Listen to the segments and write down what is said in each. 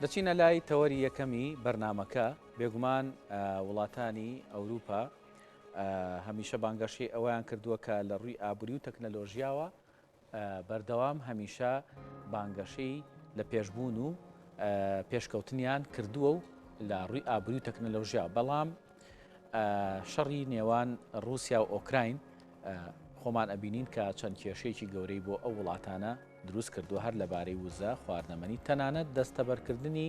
دەچینە لای تەوەری یەکەمی بەرنمەکە بێگومان وڵاتانی ئەوروپا هەمیشە بانگەشی ئەویان کردووە کە لە ڕووی ئابووری و تەکنەلۆژیاوە بەردەوام هەمیشە بانگەشەی لە پێشبوون و پێشکەوتنیان کردووە و لە ڕووی ئابووری و تەکنەلۆژیا بەڵام شەڕی نێوان رووسیا و ئۆکراین خۆمان ئەبینین کە چەند کێشەیەکی گەورەی بۆ ئەو وڵاتانە دروست کردووە هەر لەبارەی وزە خواردنەمەنی تەنانەت دەستەبەرکردنی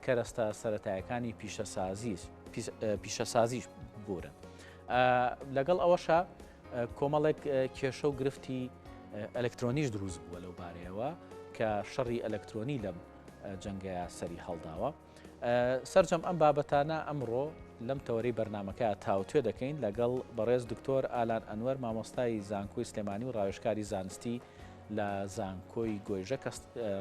کەرەستە سەرەتایەکانی پیشەسازیش بورن. لەگەڵ ئەوەشە کۆمەڵێک کێشە و گرفتی ئەلکترۆنیش دروست بووە لەو بارەیەوە کە شەڕی ئەلکترۆنی لەم جەنگەیە سەری هەڵداوە. سەرجەم ئەم بابەتانە ئەمڕۆ لەم تەوەرەی بەرنمەکە تاوتوێ دەکەین لەگەڵ بەڕێز دکتۆر ئالان ئەنوەر مامۆستای زانکۆی سلێمانی و ڕاوێژکاری زانستی لە زانکۆی گۆیژە کە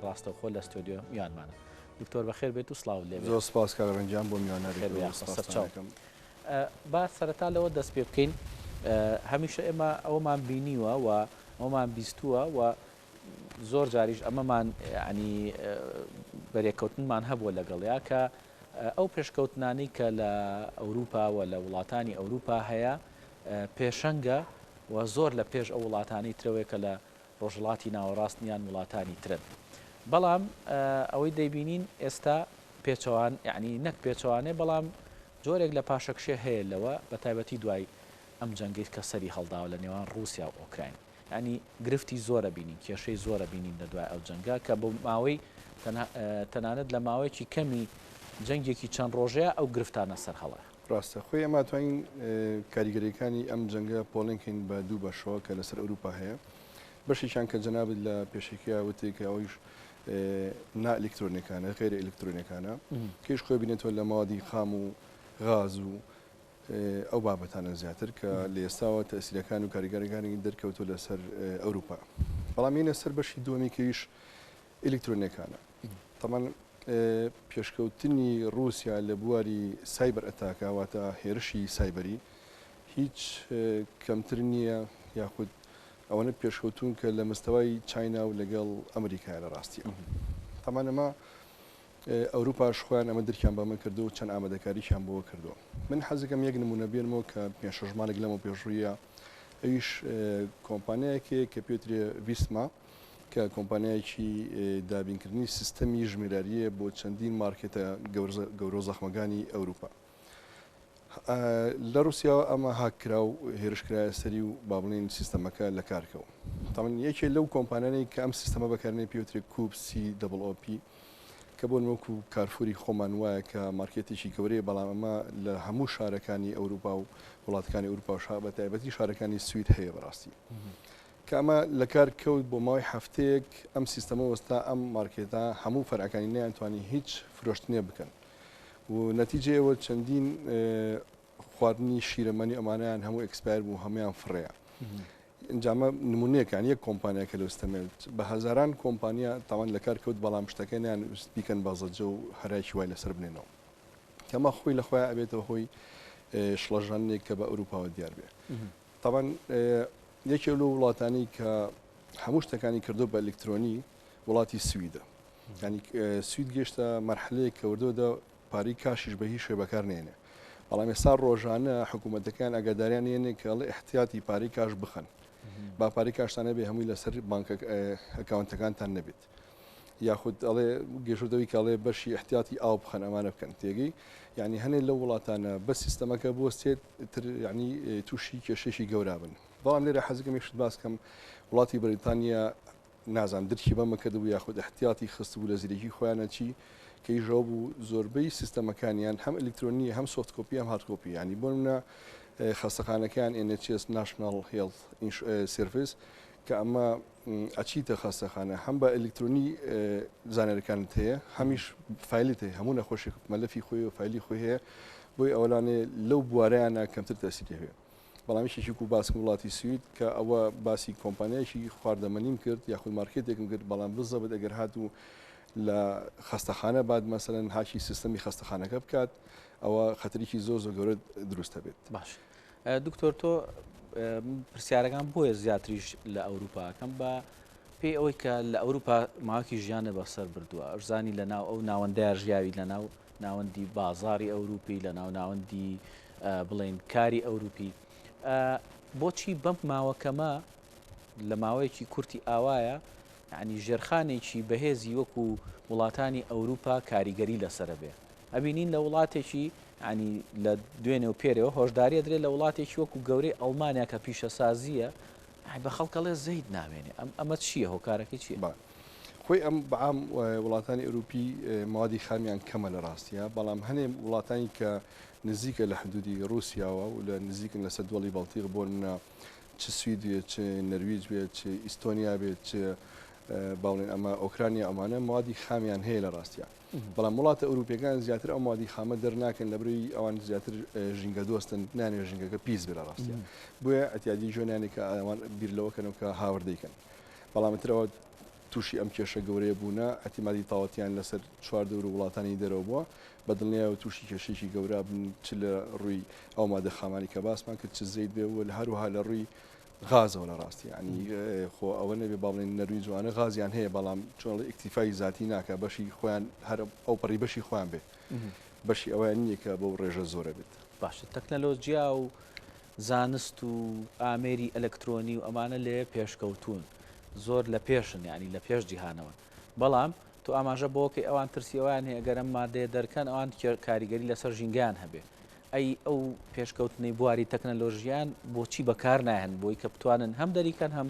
ڕاستەوخۆ لە ستۆدیۆ میانمانە. دکتۆر بەخێر بێت و سڵاو لێ. زۆر سپاس کارەبەنجام بۆ میوانەری سەرچاوم. با سەرەتا لەوە دەست پێ بکەین. هەمیشە ئێمە ئەوەمان بینیوە و ئەومان بیستووە و زۆر جاریش ئەمەمان ینی بەرێککەوتنمان هەبووە لەگەڵیا کە ئەو پێشکەوتنانی کە لە ئەوروپا و لە وڵاتانی ئەوروپا هەیە پێشەنگە و زۆر لە پێش ئەو وڵاتانی ترەوەی کە لە ڕۆژهڵاتی ناوەڕاستنیان وڵاتانی ترن. بەڵام ئەوەی دەیبینین ئێستا پێچەوان یعنی نەک پێچەوانێ بەڵام جۆرێک لە پاشەکشێ هەیە لەوە بە تایبەتی دوای ئەم جەنگەی کە سەری هەڵداوە لە نێوان رووسیا و ئۆکراین. ینی گرفتی زۆرە بینین کێشەی زۆرە بینین لە دوای ئەو جەنگە کە بۆ ماوەی تەنانەت لە ماوەیەکی کەمی جەنگێکی چەند ڕۆژەیە ئەو گرفتانە سەر هەڵە. ڕاستە خۆی ئەمە توانین کاریگەریەکانی ئەم جەنگە پۆڵێنکەین بە دوو بەشەوە کە لەسەر ئەوروپا هەیە. بەشیشان کە جەنابێت لە پێشێکیا وتێک کە ئەویش نا ئەلکترۆنیەکانە غێر ئەلکترۆنیەکانە کەش خۆی بینێتەوە لە ماوەدی خام و غاز و ئەو بابەتانە زیاتر کە لە ئێستاوە تەسیرەکان و کاریگەریەکانی دەرکەوتۆ لەسەر ئەوروپا. بەڵام یەنە سەر بەشی دووەمی کەیش ئەلکترۆنیەکانە. تەمان پێشکەوتنی رووسیا لە بواری سایبەر ئەتاکاواتە هێرشی سایبەری هیچ کەمتر نییە یاخود ئەوەنە پێشکەوتون کە لە مستەوای چاینا و لەگەڵ ئەمریکای لە ڕاستی. تەمانەمە ئەوروپاش خۆیان ئەمە درکیان بەمە کردو و چەند ئامادەکاریشیان بۆ کردووە. من حەزەکەم یەک نمونە بێنمەوە کە پێشەژمانێک لەمە پێشڕوویە ئەویش کۆمپانیایەکێ کە پێوترێ ویسما کە کۆمپانیایکی دابینکردنی سیستەمی ژمێراریە بۆ چەندین مارکێتە گەورە زەخمەکانی ئەوروپا. لە رووسیا ئەمە هاکرا و هێرشکرایە سەری و بابڵین سیستەمەکە لە کارکەوە. تامان یەکێ لەو کۆمپانیانەی کە ئەم سیستەمە بەکارنێ پێوترێ COOP کە بۆ نوەکو کارفوری خۆمان وایە کە مارکێتێکی گەورەیە بەڵام ئەمە لە هەموو شارەکانی ئەوروپا و وڵاتەکانی ئەوروپا و بە تایبەتی شارەکانی سوید هەیە بەڕاستی. کە ئەمە لە کار کەوت بۆ ماوەی هەفتەیەک ئەم سیستەمە وەستا ئەم مارکێتە هەموو فەرعەکانی نەیانتوانی هیچ فرۆشتنێ بکەن و نەتیجەیەوە چەندین خواردنی شیرەمەنی ئەمانیان هەموو ئەکسپایر بوو هەمویان فڕەیە. ئەنجامە نمونونەکان یەک کۆمپانیا کە لەستەمێت بە هەزاران کۆمپانیا تاوان لە کار کەوت بەڵام شتەکەیان بیکەن بازەجە و هەرایکی وای لەسەر بنێنەوە. کەمە خۆی لە خۆیان ئەبێتەوە هۆی شڵەژانێک کە بە ئەوروپاوە دیار بێ. تاوان یەکێ لە وڵاتانی کە هەموو شتەکانی کردو بە ئەلکترۆنی وڵاتی سویدە. ینی سوید گەشتە مەرحلەیە کە وردۆدا پارەی کاشیش بە هیچ شوێ بەکار نێنێ. بەڵام ئێستا ڕۆژانە حکوومەتەکان ئەگەداریان هێنێ کە ئەڵێ احتیاتی پارەی کاش بخەن. با پارەی کاشتانە بێ هەمووی لەسەر بانکە ئەکاونتەکانتان نەبێت. یاخود ئەڵێ گەشودەوی کاڵێ بەشی احتیاتی ئاو بخەن ئەمانە بکەن تێگەی. یعنی هەنێ لەو وڵاتانە بە سیستەمەکە بۆستێت ینی تووشی کێشێکی گەورە بن. بەڵام لێرە حەزەکەم یەکشت باس کەم وڵاتی بەریتانیا نازان درکی بەمە کردبوو یاخود احتیاتی خستبوو لە زیرەکی خۆیانە چی کەی ژەو بوو زۆربەی سیستەمەکانیان هەم ئەلکترۆنی هەم سۆفتکۆپی هەم هاردکۆپی ینی بۆ منە خەستەخانەکان NHS National Health Service کە ئەمە ئەچیتە خەستەخانە هەم بە ئەلکترۆنی زانەرەکانت هەیە هەمیش فایلیت هەیە هەموو نەخۆشی مەلەفی خۆی و فایلی خۆی هەیە بۆی ئەوەلانێ لەو بوارەیانە کەمتر تەسیری هەیە. بەڵامیشێکی و باسم وڵاتی سوید کە ئەوە باسی کۆمپانیایکی خواردەمەنیم کرد یاخود مارکێتێکم کرد بەڵام بزەبێت ئەگەر هاتوو لە خەستەخانە بعد مەسەرەن هاچی سیستەمی خەستەخانەکە بکات ئەوە خەتریکی زۆر گەورە دروستە بێت. باش دکتۆر تۆ پرسیارەکان بۆیە زیاتریش لە ئەوروپاکەم بە پێی ئەوەی کە لە ئەوروپا ماوەکی ژیانە بەسەر بردووە ئەرزانی لە ناو ئەو ناوەندەیە ژیاوی لە ناو ناوەندی بازاری ئەوروپی لە ناو ناوەندی بڵێن کاری ئەوروپی بۆچی بەم ماوەکەمە لە ماوەیەکی کورتی ئاوایە ینی ژێرخانێکی بەهێزی وەکو وڵاتانی ئەوروپا کاریگەری لەسرە بێ ئەبینین لە وڵاتێکی ینی لە دوێنێ و پێرەوە هۆشداری درێت لە وڵاتێکی وەکو گەورەی ئەڵمانیا کە پیشەسازیە بە خەڵکەڵێ زەید نامێنێ ئەمە چییە هۆکارەکەی چیە؟ خۆی ئەم بەعام وڵاتانی ئەوروپی موادی خامیان کەمە لە ڕاستیە بەڵام هەنێ وڵاتانی کە نزیکە لە حدودی رووسیاوە و لە نزیکن لەسەر دۆڵی بەڵتیق بۆن چ سوید بێت چ نەرویج بێت چ ئیستۆنیا بێت چ باڵێن ئەمە ئۆکرانیا ئەمانە موادی خامیان هەیە لە ڕاستیە بەڵام وڵاتە ئەوروپیەکان زیاتر ئەو موادی خامە دەرناکەن لە بروی ئەوان زیاتر ژینگە دۆستن نانێ ژینگەکە پیس بێ لە ڕاستیە بۆیە ئەتیادی جوێنانی کە ئەوان بیرلەوەکەنەوە کە هاوردەیکەن بەڵامترەوە تووشی ئەم کێشە گەورەیە بوونە ئەتیمادی تاوەتیان لەسەر چوار دەور وڵاتانی دەرەوە بووە بەدڵنییا و تووشی کێشێکی گەورە بن چ لە ڕووی ئەو مادە خامانی کە باسمان کرد چ زەید بێ و هەروەها لە ڕووی غازەوە لە ڕاستی ینی خۆ ئەوە نەبێ باڵێن نەروی جوانە غازیان هەیە بەڵام چۆن ئیکتیفای ذاتی ناکە بەشی خۆیان هەر ئەو پەڕی بەشی خۆیان بێ بەشی ئەویان نییە کە بەو ڕێژە زۆرە بێت باشە تەکنەلۆژیا و زانست و ئامێری ئەلکترۆنی و ئەمانە لێ پێشکەوتون زۆر لە پێشن ینی لە پێش جیهانەوە بەڵام تو ئاماژە بۆکەی ئەوان ترسیەوەیان هەیە گەرم مادەیە دەرکەن ئەوان کاریگەری لەسەر ژینگیان هەبێ ئەی ئەو پێشکەوتنی بواری تەکنەلۆژیان بۆچی بەکار نایەن بۆی کە بتوانن هەم دەریکەن هەم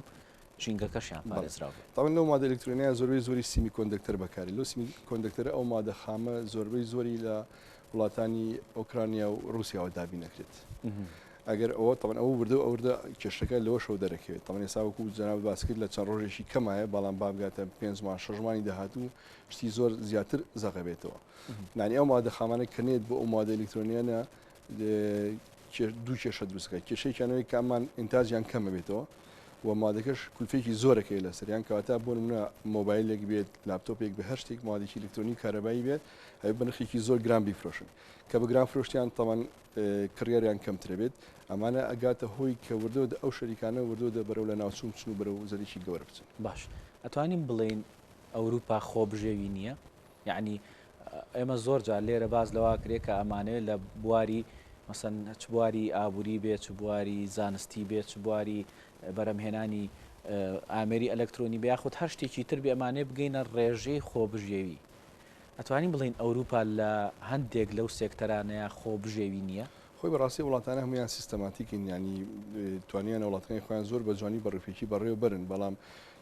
ژینگەکەشیان پارێزراوە تاوان لەو مادە ئەلکترۆنیا زۆربەی زۆری سیمی کۆندەکتەر بەکاری لەو سیمی کۆندەکتەرە ئەو مادە خامە زۆربەی زۆری لە وڵاتانی ئۆکرانیا و رووسیاوە دابین نەکرێت ئەگەر ئەوە تاوان ئەو وردە ئەوردە کێشەکە لەوە شەو دەرەکەوێت تاوان ێستا وەکو جەناب باس کرد لە چەند ڕۆژێکی کەمایە بەڵام بابگاتە 5 مان 6 مانی داهاتوو شتی زۆر زیاتر زەقەبێتەوە نانی ئەو مادە خامانە کەنێت بۆ ئەو مادە ئەلکترۆنیانە دوو کێشە دروستکە کێشەیەکیانەوەی کامان ئینتاجیان کەمە بێتەوە و مادەکەش کولفێکی زۆرەکەی لەسەریان کەواتە بۆ نمونە مۆبایلێک بێت لاپتۆپێک بە هەر شتێک مادێکی ئلکترۆنی کارەبایی بێت هەیە بنرخێکی زۆر گران بیفرۆشن کە بە گران فرۆشتیان تەمان کڕیاریان کەمترە بێت ئەمانە ئەگاتە هۆی کە وردۆدا ئەو شەریکانە وردۆدا بەرەو لە ناوچوو بچن و بەرەو زەریکی گەورە بچن باش ئەتوانین بڵێن ئەوروپا خۆبژێوی نییە یعنی ئێمە زۆر جار لێرە باز لەوا کرێت کە ئەمانەیە لە بواری مەسەن چ بواری ئابووری بێت چ بواری زانستی بێت چ بواری بەرەمهێنانی ئامێری ئەلکترۆنی بە یاخود هەر شتێکی تر بێ ئەمانێ بگەینە ڕێژەی خۆبژێوی ئەتوانین بڵین ئەوروپا لە هەندێک لەو سێکتەرانەیە خۆبژێوی نییە خۆی بەڕاستی وڵاتانە هەمویان سیستەماتیکن ینی توانیان وڵاتەکانی خۆیان زۆر بە جوانی بەڕێوپێکی بەڕێوە برن بەڵام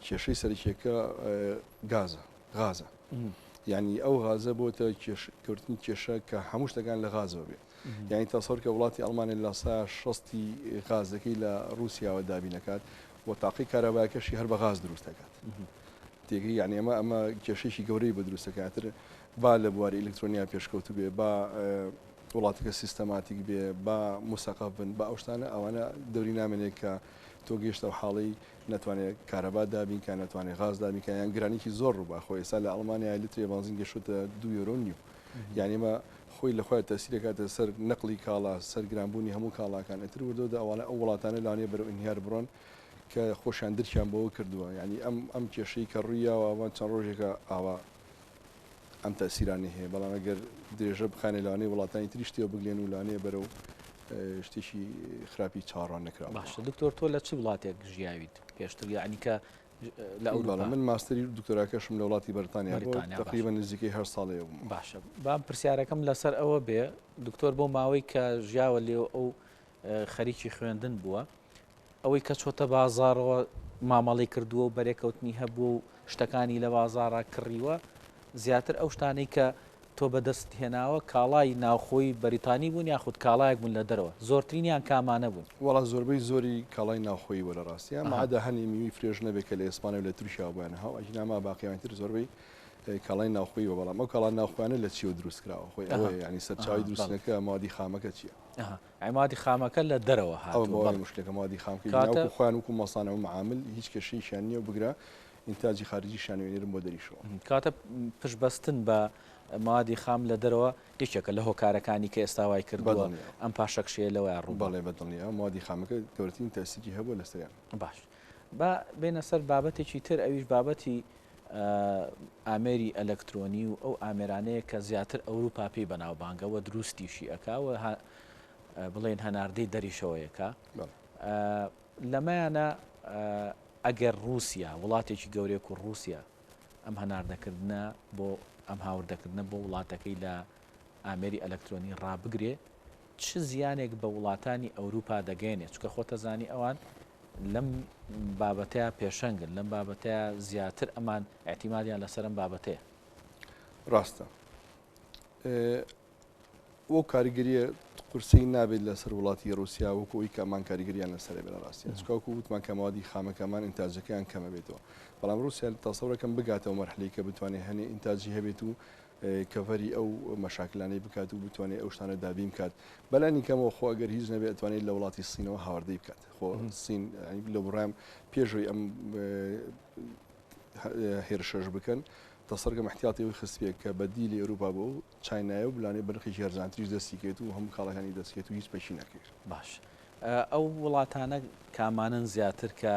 کێشەی سەرکیەکە غازە یعنی ئەو غازە بۆتە کەوتنی کێشە کە هەموو شتەکان لە غازەوە بێت یعنی تاسەوەر کە وڵاتی ئەڵمانیا لە سا 60 غازەکەی لە رووسیاوە دابینەکات و تاقی کارەبایەکەشی هەر بە غاز دروست دەکات تێگەی یعنی ئەمە کێشەیەکی گەورەی بە دروستەکاتر با لە بواری ئەلکترۆنیا پێشکەوتو بێ با وڵاتەکە سیستەماتیک بێ با موسەقف بن با ئەو شتانە ئەوانە دەوری نامێنێت کە تۆ گەیشتە و حاڵی ناتوانێت کارەبا دابینکە ناتوانێت غاز دابینکە یان گرانیکی زۆر ڕووبا خۆی ئێستا لە ئەڵمانیا لیترێ بنزین گەشتە 2 یۆرۆ نیو یعنی ئمە خۆی لەخوای تەسیرەکاتە سەر نەقلی کاڵا سەر گرانبوونی هەموو کاڵاکان ئەتر وردۆدا ئەوانە ئەو وڵاتانە لاانێ بەرەو ئینهیار بڕۆن کە خۆشیان درکیان بەوە کردووە ینی ئەم کێشەی کە ڕوویەوە ئەوان چەند ڕۆژێکە ئاوا ئەم تەسیرانی هەیە بەڵام ئەگەر درێژە بخانێ لاانێ وڵاتانی تری شتێوە بگلێن و لاانێ بەرەو شتێکی خراپی چاڕان نەکراوە باشە دکتۆر تۆ لە چ وڵاتێک ژیاویت پێشتر یعنی کە لە ئەوروپا من ماستەری دکتۆراکەشم لە وڵاتی بەریتانیا تقریبا نزیکەی هەر ساڵەیە بووم باشە با پرسیارەکەم لەسەر ئەوە بێ دکتۆر بۆ ماوەی کە ژیاوە لێ ئەو خەریکی خوێندن بووە ئەوەی کە چۆتە بازارەوە مامەڵی کردووە و بەرێکەوتنی هەبوو و شتەکانی لە بازارە کڕیوە زیاتر ئەو شتانەی کە تۆ بەدەست هێناوە کاڵای ناوخۆی بەریتانی بوون یاخود کاڵایەک بوون لە دەرەوە زۆرترینیان کامانە بوون وڵات زۆربەی زۆری کاڵای ناوخۆی وە لە ڕاستیان مادە هەنی میوی فرێژ نەبێت کە لە ئێسپانیا و لە تورکیا بوویانە هاو ئەژناما باقییانتر زۆربەی کاڵای ناوخۆی وە بەڵام ئەو کاڵان ناوخۆیانە لە چیوە دروستکراوە خۆی ئەوەیە ینی سەرچاوی دروستنەکە مادی خامەکە چییە؟ ئەمادی خامەکە لە دەرەوە هاتووە مشتێکە مادی خامکە خوان وکو مەسانە و معامل هیچ کێشەیشیان نییە و بگرە ئینتاجی خارجی شانوێنێرم بۆ دەریشەوە کاتە پشبەستن بە مادی خام لە دەرەوە یەکێکە لە هۆکارەکانی کە ئێستاوای کردووە ئەم پاشەکشەیە لەوەی ڕوو بەڵێ بەدڵنیە مادی خامەکە گەورەترین تەسیری هەبوو لەسەریان باش با بێنە سەر بابەتێکی تر ئەویش بابەتی ئامێری ئەلەکترۆنی و ئەو ئامێرانەیە کە زیاتر ئەوروپا پێی بەناوبانگەوە دروستیشی ئەکاوە بڵێن هەناردەی دەریشەوەیەکە لەمایانە ئەگەر رووسیا وڵاتێکی گەورەیەک و رووسیا ئەم هەناردەکردنە بۆ ئەم هاوردەکردنە بۆ وڵاتەکەی لە ئامێری ئەلەکترۆنی ڕابگرێ چ زیانێک بە وڵاتانی ئەوروپا دەگەێنێت چکە خۆتەزانی ئەوان لەم بابەتەیە پێشەنگن لەم بابەتەیە زیاتر ئەمان احتیمالیان لەسەرم بابەتەیە ڕاستە وە کاریگەریە قورسی نابێت لەسەر وڵاتی رووسیا وەکۆی کە ئەمان کاریگەریان لەسەر بێ لە ڕاستیە چکاوکو وتمان کەماوادی خامەکەمان ئینتاجەکەیان کەمە بێتەوە بەڵام رووسیا تاسەورەکەم بگاتەوە مەرحلەی کە بتوانێت هەنێ ئینتاجی هەبێت و کەڤەری ئەو مەشاکلانەی بکات و بتوانێت ئەو شتانە دابین بکات بەلانی کەمەوە خۆ ئەگەر هیچ نەبێت ئەتوانێت لە وڵاتی سینەوە هاوردەی بکات خۆ سین لە بڕام پێشەوەی ئەم هێرشەش بکەن تەسەرگەم احتیاطی خستبێت کە بەدیلی ئەوروپا بۆ چینایە و بلانێ بەرخی هێرزانتریش دەستیکێت و هەموو کاڵەکانی دەستکێت و هیچ پەشی نەکرد باش ئەو وڵاتانە کامانن زیاتر کە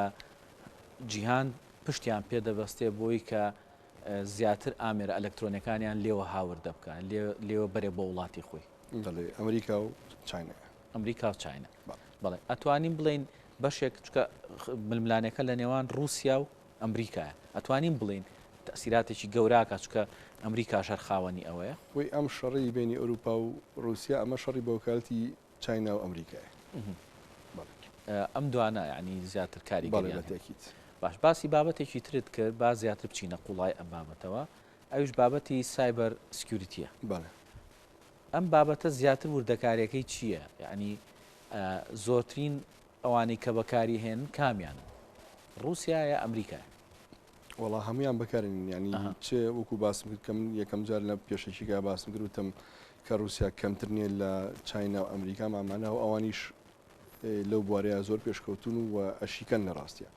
جیهان پشتیان پێدەبەستێ بۆی کە زیاتر ئامێرە ئەلەکترۆنیەکانیان لێوە هاوردە بکەن لێوە بەرێ بۆ وڵاتی خۆی ئەمریکا و چینە ئەمریکا و چینە بەڵێ ئەتوانین بڵین بەشێک چکە ململانەکە لە نێوان رووسیا و ئەمریکایە ئەتوانین بڵین تەسیراتێکی گەوراکە چکە ئەمریکا شەرخاوەنی ئەوەیە وی ئەم شەڕی بینی ئەوروپا و رووسیا ئەمە شەڕی بەوکالتی چاینا و ئەمریکایە ئەم دوانە ینی زیاتر کاری بەڵێتێکیت باش باسی بابەتێکی ترت کرد با زیاتر بچینە قوڵای ئەم بابەتەوە ئەوش بابەتی سایبەر سکیوریتیە بەڵێ ئەم بابەتە زیاتر وردەکاریەکەی چییە یعنی زۆرترین ئەوانەی کە بەکاری هێن کامیانە رووسیا یا ئەمریکا وڵا هەمویان بەکارن ینی چێ وەکو باسم کرد کەم یەکەم جار لە پێشەکیگا باسم کرد وتم کە رووسیا کەمتر نیە لە چاینا و ئەمریکا مامانە و ئەوانیش لەو بوارەیە زۆر پێشکەوتون و ئەشیکەن لە ڕاستیە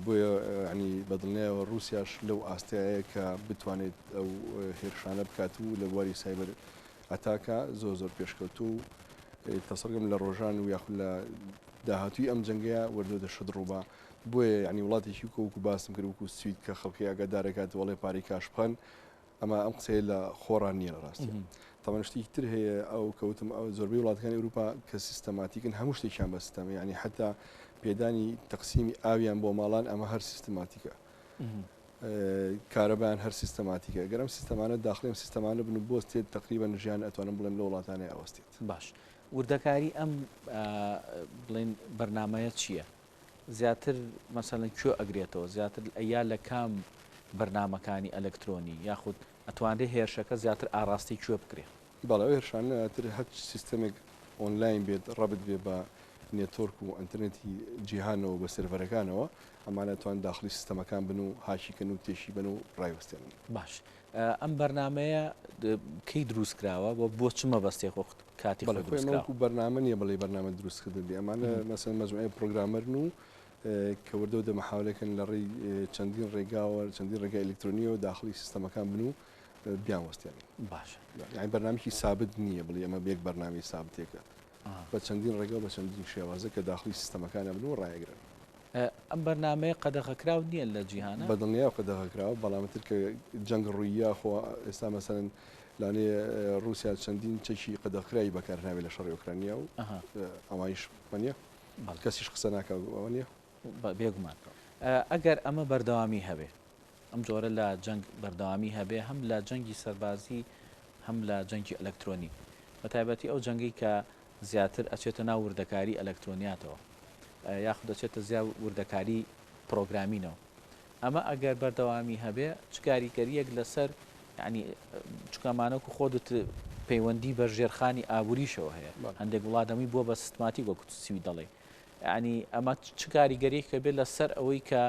بۆیە ینی بەدڵنیەوە رووسیاش لەو ئاستەیە کە بتوانێت ئەو هێرشانە بکات و لە بواری سایبەر ئەتاکە زۆر پێشکەوتو و تەسەرگەم لە ڕۆژان و یاخود لە داهاتووی ئەم جەنگەیە وەردۆدە شت ڕووبا بۆیە ینی وڵاتێکی کۆوەکو باسم کرد وکو سوید کە خەڵکی ئاگادارەکات وڵێ پارەی کاشپان ئەمە ئەم قسەیە لە خۆڕان نییە لە ڕاستی تەمەشتی تر هەیە ئەو کەوتم ئەو زۆربەی وڵاتەکانی ئەوروپا کە سیستەماتیکن هەموو شتێکیان بە سیستەمە ینی حتا پێدانی تەقسیمی ئاویان بۆ ماڵان ئەمە هەر سیستەماتیکە کارەبیان هەر سیستەماتیکە گەرم سیستەمانە داخلیم سیستەمانە بن بۆ ستێت تقریبا ژیان ئەتوانم بڵێم لە وڵاتانەی ئەوەستێت باش وردەکاری ئەم بڵێن بەرنمەیە چییە زیاتر مەسەلەن کوێ ئەگرێتەوە زیاتر ئەیا لە کام بەرنمەکانی ئەلەکترۆنی یاخود ئەتوانێت هێرشەکە زیاتر ئاڕاستی کوێ بکرێت بەڵێ هێرشانتر هەر سیستەمێک ئۆنلاین بێت ڕەبت بێ بە نێتۆرک و ئەتەرنێتی جیهانەوە بە سرڤەرەکانەوە ئەمانە توان داخلی سیستەمەکان بن و هاشیکن و تێشی بن و ڕایوەستێن باش ئەم بەرنمەیە کەی دروست کراوە بۆ چمە بەستێ خۆخت کاتی و بەرنامە نیە بڵێ بەرنامە دروستکردنی ئەمانە مەسەن مەجموعەیە پرۆگرامەرن و کە وردە و دەمەحاولەکەن لە ڕێی چەندین ڕێگاوە چەندین ڕێگای ئەلکترۆنیەوە داخلی سیستەمەکان بن و بیان وەستێن باش یعنی بەرنامێکی سابت نییە بڵێ ئەمە بێک بەرنامی سابتێکە بە چەندین ڕێگا بە چەندین شێوازە کە داخلی سیستەمەکانە بن و ڕایگرن ئەم بەرنمەیە قەدەغەکراو نییە لە جیهانە بەدڵنیا قەدەغەکراوە بەڵامەتر کە جەنگ ڕوویە خۆ ئێستا مەسەن لانێ رووسیا چەندین چەشی قەدەخرایی بەکارناوێت لە شەڕی ئۆکرانیا و ئەمایش وەنیە کەسیش قسە ناکەوە نییە بێگومان ئەگەر ئەمە بەردەوامی هەبێ ئەم جۆرە لە جەنگ بەردەوامی هەبێ هەم لە جەنگی سەربازی هەم لە جەنگی ئەلەکترۆنی بە تایبەتی ئەو جەنگی کە زیاتر ئەچێتە ناو وردەکاری ئەلەکترۆنیاتەوە یاخود دەچێتە زیاد وردەکاری پرۆگرامینەوە ئەمە ئەگەر بەردەوامی هەبێ چ کاریگەریەک لەسەر ینی چکەمانەوەکو خۆدت پەیوەندی بە ژێرخانی ئابووریشەوە هەیە هەندێک وڵاتەمی بووە بە سیستماتی وەکو سوی دەڵێ ینی ئەمە چ کاریگەریەک کە بێت لەسەر ئەوەی کە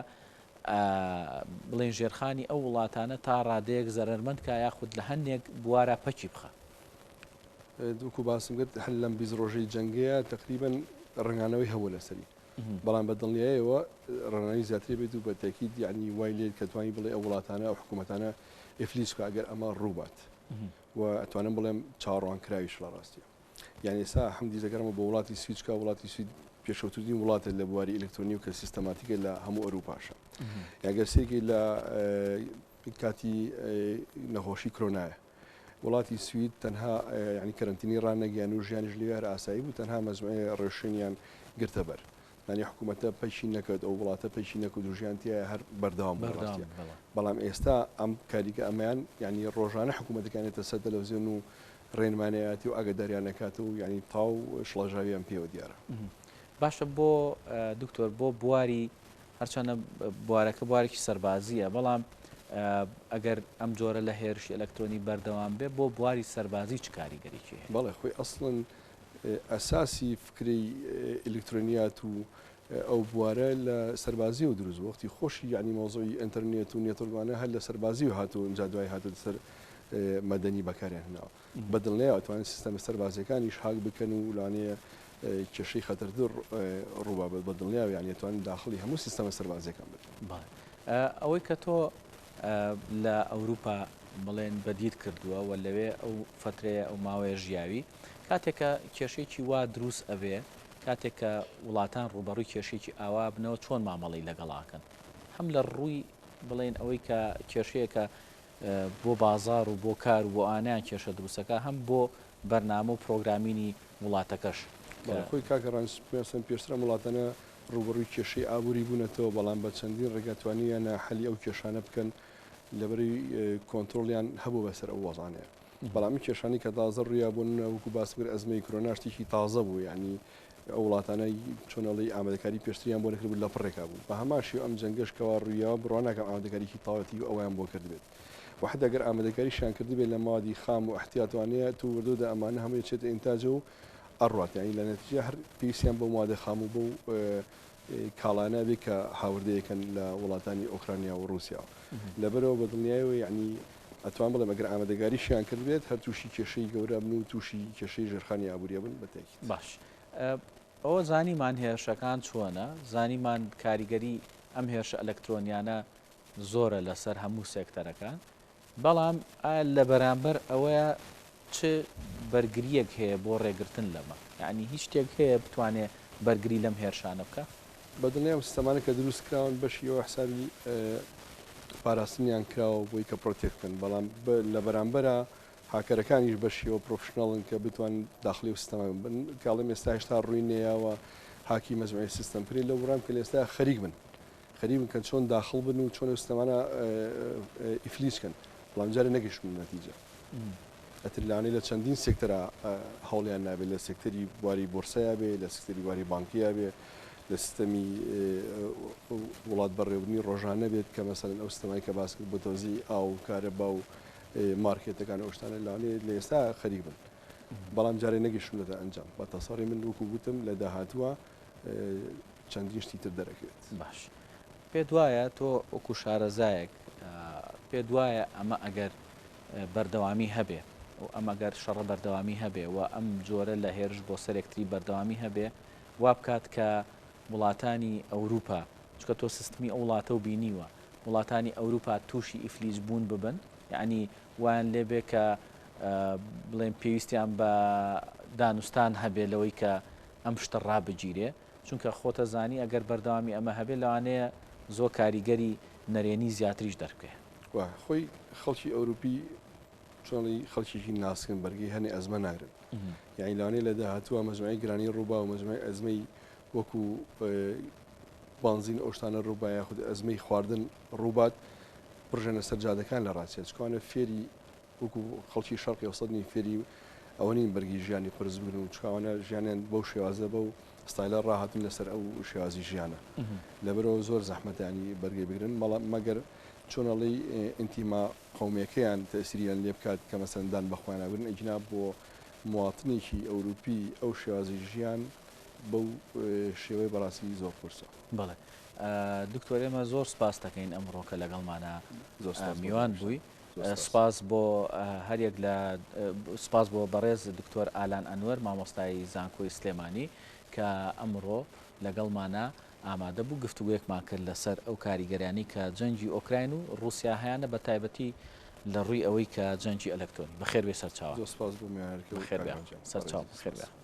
بڵێن ژێرخانی ئەو وڵاتانە تا ڕادەیەک زەرمەند کا یاخود لە هەندێک بوارە پەکی بخە دووکو باسم کرد هەل لەم بیست ڕۆژەی جەنگەیە تقریبن ڕنگانەوەی هەبوو لەسەری بەڵام بە دڵنیایەوە ڕێنانی زیاتری بێت و بە تاکید یعنی وای لێت کە توانی بڵێ ئەو وڵاتانە ئەو حکوومەتانە ئفلیسکە ئەگەر ئەمە ڕووبات و ئەتوانم بڵێم چاڕوانکراویش لە ڕاستیە یعنی ئێستا هەمدی زەگەرمە بۆ وڵاتی سویچکە وڵاتی سوید پێشەوترین وڵاتە لە بواری ئلکترۆنی و کە سیستەماتیکە لە هەموو ئەوروپاشە یاگەر سێکی لە کاتی نەخۆشی کۆرۆنایە وڵاتی سوید تەنها ینی کەرنتینی ڕانەگەیان و ژیانیش لێ هەر ئاسایی بوو تەنها مەزموعەیە ڕێشێنیان گرتە بەر نانی حکوومەتە پەیشی نەکرد ئەو وڵاتە پەیشی نەکرد و ژیانتیە هەر بەردەوام بەڵام ئێستا ئەم کاریگە ئەمەیان ینی ڕۆژانە حکوومەتەکانێتە سەر تەلەڤیزیۆن و ڕێنمانەتی و ئاگداریانەکات و ینی تاو شڵەژاویان پێوە دیارە باشە بۆ دکتۆر بۆ بواری هەرچەنە بوارەکە بوارێکی سەربازیە بەڵام ئەگەر ئەم جۆرە لە هێرشی ئەلکترۆنی بەردەوام بێ بۆ بواری سەربازی چ کاریگەریکی هەیە بەڵێ خۆی ئەسڵن ئەساسی فکری ئلکترۆنیات و ئەو بوارە لە سەربازی و دروست وەختی خۆشی ینی مۆزۆی ئینتەرنێت و نێتۆرگوانە هەر لە سەربازی و هاتوو اینجا دوای هاتو سەر مەدەنی بەکاریان هێناوە بەدڵنێ ئەتوانێت سیستەمە سەربازەکانیش حاک بکەن و لانەیە کێشەی خەتەردر ڕووبا بەدڵنیاو یان ئەتوانین داخڵی هەموو سیستەمە سەربازەکان بن ئەوەی کە تۆ لە ئەوروپا بڵێن بەدید کردووە و لەوێ ئەو فترەیە ئەو ماوەیە ژیاوی کاتێکە کێشەیەکی وا دروست ئەوێ کاتێککە وڵاتان ڕوبەڕووی کێشێکی ئاوا بنەوە چۆن مامەڵی لەگەڵاکەن هەم لە ڕووی بڵێن ئەوەی کە کێشەیەکە بۆ بازار و بۆ کار و بۆ ئانیان کێشە دروستەکە هەم بۆ بەرنامە و پرۆگرامینی وڵاتەکەش خۆی کاکەڕانسن پێشترە وڵاتانە ڕوبەڕووی کێشەی ئابووری بوونەتەوە بەڵام بە چەندین ڕێگەتوانیانە حەلی ئەو کێشانە بکەن لەبەری کۆنتترۆلیان هەبوو بەسەر ئەو وەزانەیە بەڵامی کێشانی کە تازە ڕوویا بوون وەکو باسگر ئەزمەی کۆرۆناشتێکی تازە بوو ینی ئەو وڵاتانە چۆنەڵی ئامادەکاری پێشتریان بۆ نەکرد لە پڕێکا بوو بە هەماشی ئەم جەنگەشکەوە ڕوویاوە بڕواناکەم ئامادەکاریی تاوەتی و ئەویان بۆ کرد بێت وحد ئەگەر ئامادەکاریشان کردی بێت لە مادی خام و احتیاطوانەیە تو وردودا ئەمانە هەموو چێتە ئینتاج و ئەڕات ینی لە نەتیجە هەر پێویستیان بۆ مادە خام و بۆ کاڵانە بێ کە هاوردەیەکەن لە وڵاتانی ئۆکرانیا و رووسیا لەبەرەوە بە دڵنیایەوە یعنی ئەتوان بڵێم ئەگەر ئامادەگاریشیان کرد بێت هەر تووشی کێشەی گەورە بن و تووشی کێشەی ژێرخانی ئابووریە بن بەتێکی باش ئەوە زانیمان هێرشەکان چۆنە زانیمان کاریگەری ئەم هێرشە ئەلکترۆنیانە زۆرە لەسەر هەموو سێکتەرەکان بەڵام لە بەرامبەر ئەوەیە چ بەرگریەک هەیە بۆ ڕێگرتن لەمە یعنی هیچ شتێک هەیە بتوانێت بەرگری لەم هێرشانە بکە بەدڵنیام سیستەمانە کە دروست کراون بەشیەوە حسابی پاراستنیان کراوە بۆی کە پرۆتێککەن بەڵام لە بەرامبەرە هاکەرەکانیش بەشیەوە پرۆفشنڵن کە بتوان داخلی و سیستەما بن کاڵم ئێستا هێشتا ڕووی نەیەوە هاکی مەزموعی سیستەم پرێ لە وڕام کە لێستا خەریک بن کە چۆن داخڵ بن و چۆن سیستەمانە ئیفلیسکەن بەڵام جارێ نەگەیشتن نەتیجە ئەترلانەی لە چەندین سێکتەرە هەوڵیان نابێت لە سێکتەری بواری بۆرسەیە بێ لە سێکتەری بواری بانکیە بێ لە سیستەمی وڵات بەڕێوبوونی ڕۆژانە بێت کە مەسەرن ئەو سیستەمایی کە باس کرد بۆ تۆزی ئاو کارەبا و مارکێتەکان ئەوشتانە لاانێت لە ئێستا خەریک بن بەڵام جارێ نەگەیشتونەتە ئەنجام بە تەسەڕی من وەکو گوتم لە داهاتووە چەندین شتی تر دەرەکەوێت باش پێ دوایە تۆ وەکو شارەزایەک پێ دوایە ئەمە ئەگەر بەردەوامی هەبێ و ئەم ئەگەر شەڕە بەردەوامی هەبێ و ئەم جۆرە لە هێرش بۆ سەرێکتری بەردەوامی هەبێ وا بکات کە وڵاتانی ئەوروپا چکە تۆ سیستمی ئەو وڵاتە و بینیوە وڵاتانی ئەوروپا تووشی ئیفلیس بوون ببن یعنی وایان لێبێ کە بڵێن پێویستیان بە دانوستان هەبێ لەوەی کە ئەم شتە ڕابگیرێ چونکە خۆتە زانی ئەگەر بەردەوامی ئەمە هەبێ لەوانەیە زۆر کاریگەری نەرێنی زیاتریش دەرکێ خۆی خەڵکی ئەوروپی چۆنی خەڵکیێکی ناسکن بەرگی هەنێ ئەزمە ناگرن یعنی لەوانەیە لە داهاتووە مەزموعی گرانی ڕووبا و مەزموعی ئەزمەی وەکو بانزین ئەوشتانە ڕووبایە خود ئەزمەی خواردن ڕووبات پرژەنە سەرجادەکان لە ڕاستیە چکانە فێری وەکو خەڵکی شەرقی ئەوسەدنی فێری ئەوە نین بەرگی ژیانی قرس بگرن و چکانە ژیانیان بەو شێوازە بە و ستایلە ڕاهاتن لەسەر ئەو شێوازی ژیانە لەبەرەوە زۆر زەحمەتانی بەرگی بگرن مەگەر چۆنەڵی ئینتیما قومەکەیان تەسیریان لێ بکات کە مەسەندان بەخوانەگرن ئەجنا بۆ مواطنێکی ئەوروپی ئەو شێوازی ژیان بەو شێوەی بەڕاستی زۆر قورسە بڵێ دکتۆر ئێمە زۆر سپاس دەکەین ئەمڕۆکە لەگەڵمانە میوان بووی سپاس بۆ هەرێک لە سپاس بۆ بەڕێز دکتۆر ئالان ئەنوەر مامۆستای زانکۆی سلێمانی کە ئەمڕۆ لەگەڵمانە ئامادە بوو گفتوگویەکمان کرد لەسەر ئەو کاریگەرانی کە جەنگی ئۆکراین و رووسیا هەیەە بە تایبەتی لە ڕووی ئەوەی کە جەنگی ئەلکترۆنی بەخێر بێ سەرچاوە سپاس بۆ میوانەکە بەخێر بێ سەرچاو بەخێر بێ